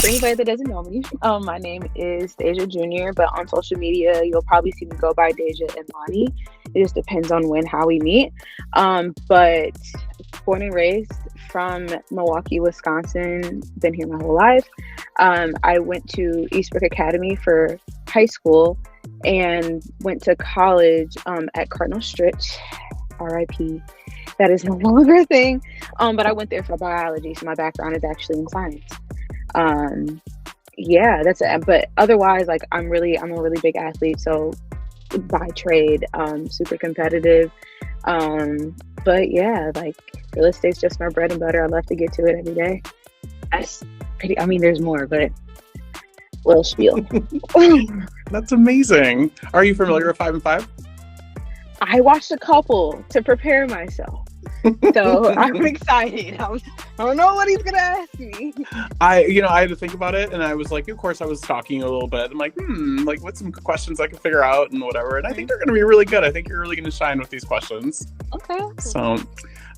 anybody that doesn't know me, my name is Deja Junior, but on social media, you'll probably see me go by Deja and Lonnie. It just depends on when, how we meet. But born and raised from Milwaukee, Wisconsin, been here my whole life. I went to Eastbrook Academy for high school and went to college at Cardinal Stritch, RIP. That is no longer a thing. But I went there for biology, so my background is actually in science. Yeah, that's it. But otherwise, like I'm a really big athlete, so by trade, super competitive. But yeah, like real estate's just my bread and butter. I love to get to it every day. That's pretty, I mean, there's more, but little spiel. That's amazing. Are you familiar with 5 and 5? I watched a couple to prepare myself. So I'm excited. I don't know what he's gonna ask me. I had to think about it, and I was like, of course, I was stalking a little bit. I'm like, what's some questions I can figure out and whatever. And I think they're gonna be really good. I think you're really gonna shine with these questions. Okay. So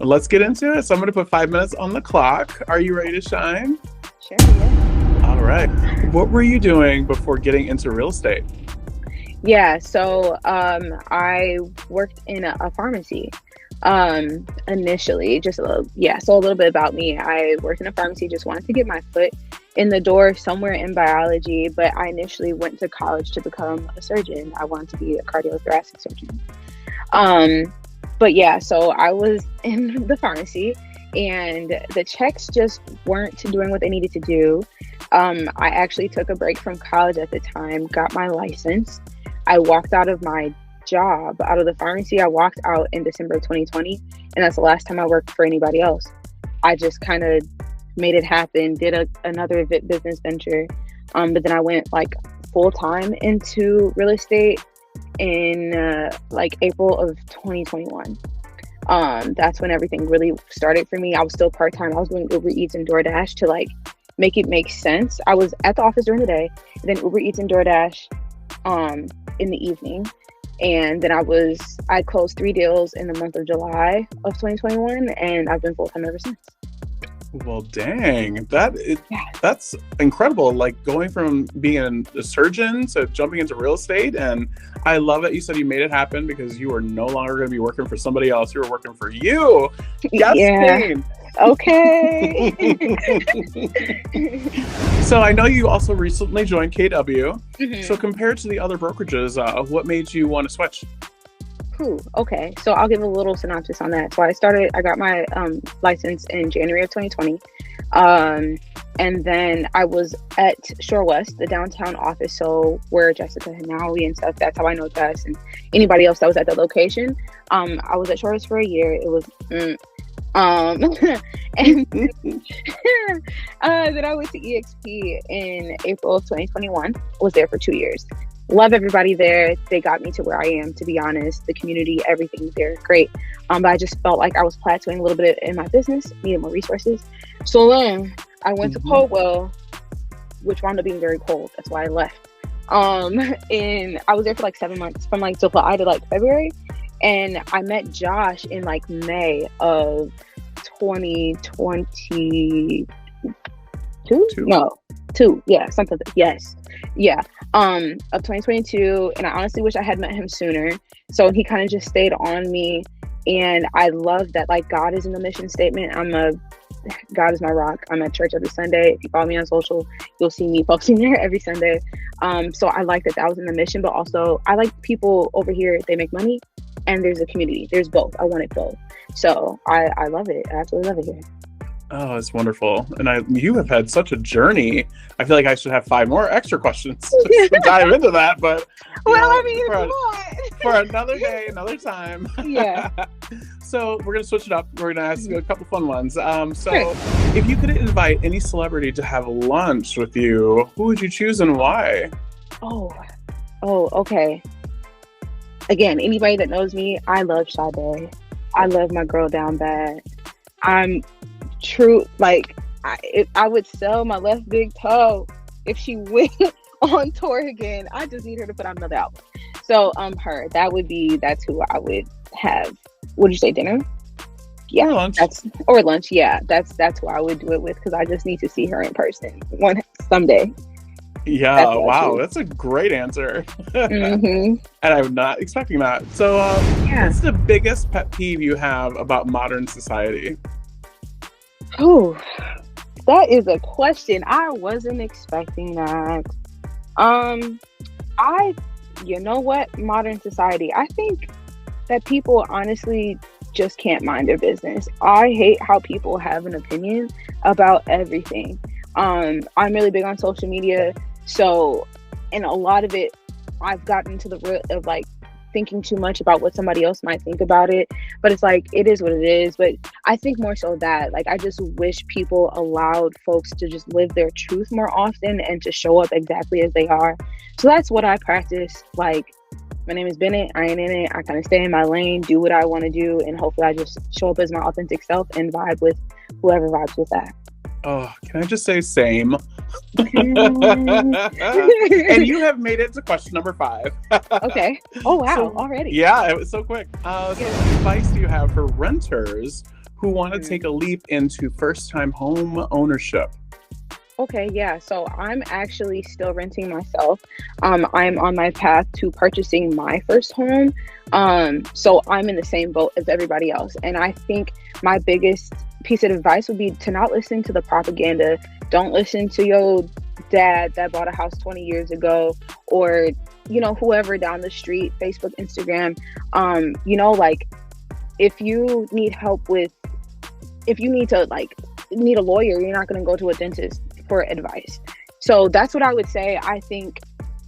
let's get into it. So I'm gonna put 5 minutes on the clock. Are you ready to shine? Sure. Yeah. All right. What were you doing before getting into real estate? Yeah. So I worked in a pharmacy. Initially, just a little, so a little bit about me. I worked in a pharmacy, just wanted to get my foot in the door somewhere in biology, but I initially went to college to become a surgeon. I wanted to be a cardiothoracic surgeon. But yeah, so I was in the pharmacy and the checks just weren't doing what they needed to do. I actually took a break from college at the time, got my license. I walked out of my job, out of the pharmacy. I walked out in December of 2020, and that's the last time I worked for anybody else. I just kind of made it happen, did another business venture, but then I went like full-time into real estate in like April of 2021. That's when everything really started for me. I was still part-time. I was doing Uber Eats and DoorDash to like make it make sense. I was at the office during the day, and then Uber Eats and DoorDash in the evening. And then I closed 3 deals in the month of July of 2021, and I've been full-time ever since. Well, dang, that's incredible. Like going from being a surgeon to jumping into real estate. And I love that you said you made it happen because you are no longer going to be working for somebody else. You were working for you. Yes, yeah. Okay. So I know you also recently joined KW. Mm-hmm. So compared to the other brokerages, what made you want to switch? Okay. So I'll give a little synopsis on that. So I got my license in January of 2020. And then I was at Shore West, the downtown office. So where Jessica Hanawi and stuff, that's how I know Jess and anybody else that was at the location. I was at Shore West for a year. It was, and then I went to EXP in April of 2021. Was there for 2 years. Love everybody there. They got me to where I am, to be honest. The community, everything there, great. But I just felt like I was plateauing a little bit in my business, needed more resources. So then I went to Coldwell, which wound up being very cold. That's why I left. And I was there for like 7 months, from like July to like February. And I met Josh in like May of 2022. No, 2. Yeah, something. Yes. Yeah. Of 2022. And I honestly wish I had met him sooner. So he kind of just stayed on me. And I love that, like, God is in the mission statement. God is my rock. I'm at church every Sunday. If you follow me on social, you'll see me posting there every Sunday. So I like that was in the mission, but also I like people over here, they make money and there's a community. There's both. I wanted both. So I love it. I absolutely love it here. Oh, it's wonderful. And you have had such a journey. I feel like I should have 5 more extra questions to dive into that. But for another day, another time. Yeah. So we're going to switch it up. We're going to ask you a couple fun ones. If you could invite any celebrity to have lunch with you, who would you choose and why? Oh, okay. Again, anybody that knows me, I love Sade. I love my girl down bad. I'm true. Like, I would sell my left big toe if she went on tour again. I just need her to put out another album. So her. That's who I would have. Would you say dinner? Yeah, or lunch. Or lunch. Yeah, that's who I would do it with because I just need to see her in person. someday. Yeah, wow, that's a great answer. Mm-hmm. And I'm not expecting that. So, what's the biggest pet peeve you have about modern society? Oh, that is a question. I wasn't expecting that. I, you know what, modern society, I think that people honestly just can't mind their business. I hate how people have an opinion about everything. I'm really big on social media, so, and a lot of it, I've gotten to the root of like thinking too much about what somebody else might think about it. But it's like, it is what it is. But I think more so that, like, I just wish people allowed folks to just live their truth more often and to show up exactly as they are. So that's what I practice. Like, my name is Bennett. I ain't in it. I kind of stay in my lane, do what I want to do, and hopefully I just show up as my authentic self and vibe with whoever vibes with that. Oh, can I just say same? And you have made it to question number 5. Okay. Oh, wow. So, already. Yeah, it was so quick. So what advice do you have for renters who want to take a leap into first-time home ownership? Okay, yeah. So I'm actually still renting myself. I'm on my path to purchasing my first home. So I'm in the same boat as everybody else. And I think my biggest piece of advice would be to not listen to the propaganda. Don't listen to your dad that bought a house 20 years ago, or, you know, whoever down the street, Facebook, Instagram. You know, like, if you need help with, if you need to, like, need a lawyer, you're not going to go to a dentist for advice. So that's what I would say. I think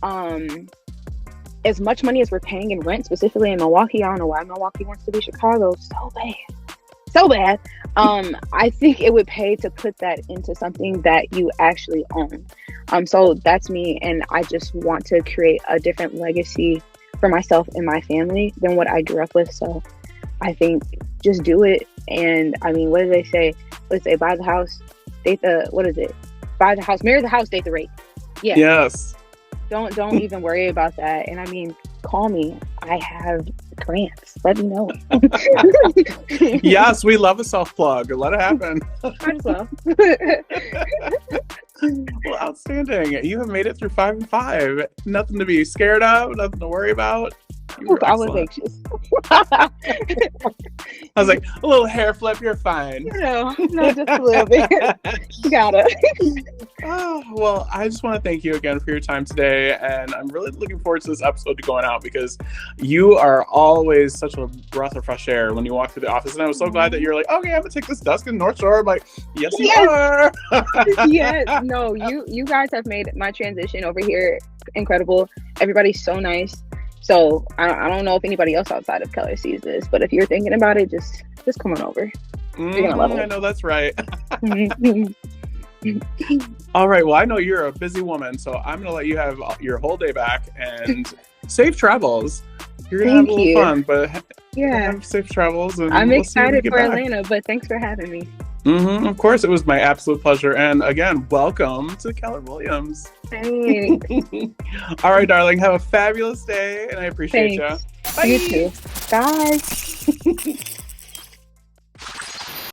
as much money as we're paying in rent, specifically in Milwaukee, I don't know why Milwaukee wants to be Chicago so bad. I think it would pay to put that into something that you actually own. So that's me, and I just want to create a different legacy for myself and my family than what I grew up with. So I think just do it. And I mean, what do they say? Let's say buy the house, date the, what is it? Buy the house, marry the house, date the rate. Yeah. Yes. Don't even worry about that. And I mean, call me. I have grants. Let me know. Yes, we love a self plug. Let it happen. Might as well. Well, outstanding. You have made it through 5 and 5. Nothing to be scared of, nothing to worry about. I was anxious. I was like, a little hair flip, you're fine. No, just a little bit. You gotta. Oh, well, I just want to thank you again for your time today. And I'm really looking forward to this episode going out because you are always such a breath of fresh air when you walk through the office. And I was so glad that you're like, okay, I'm going to take this desk in North Shore. I'm like, yes, you are. Yes, no, you guys have made my transition over here incredible. Everybody's so nice. So I don't know if anybody else outside of Keller sees this, but if you're thinking about it, just come on over. You're gonna love it. I know that's right. All right. Well, I know you're a busy woman, so I'm gonna let you have your whole day back and safe travels. You're gonna have a little fun, but have safe travels. And I'm excited for Atlanta, but thanks for having me. Of course, it was my absolute pleasure. And again, welcome to Keller Williams. Thanks. All right, darling. Have a fabulous day, and I appreciate you. Bye. You too. Bye.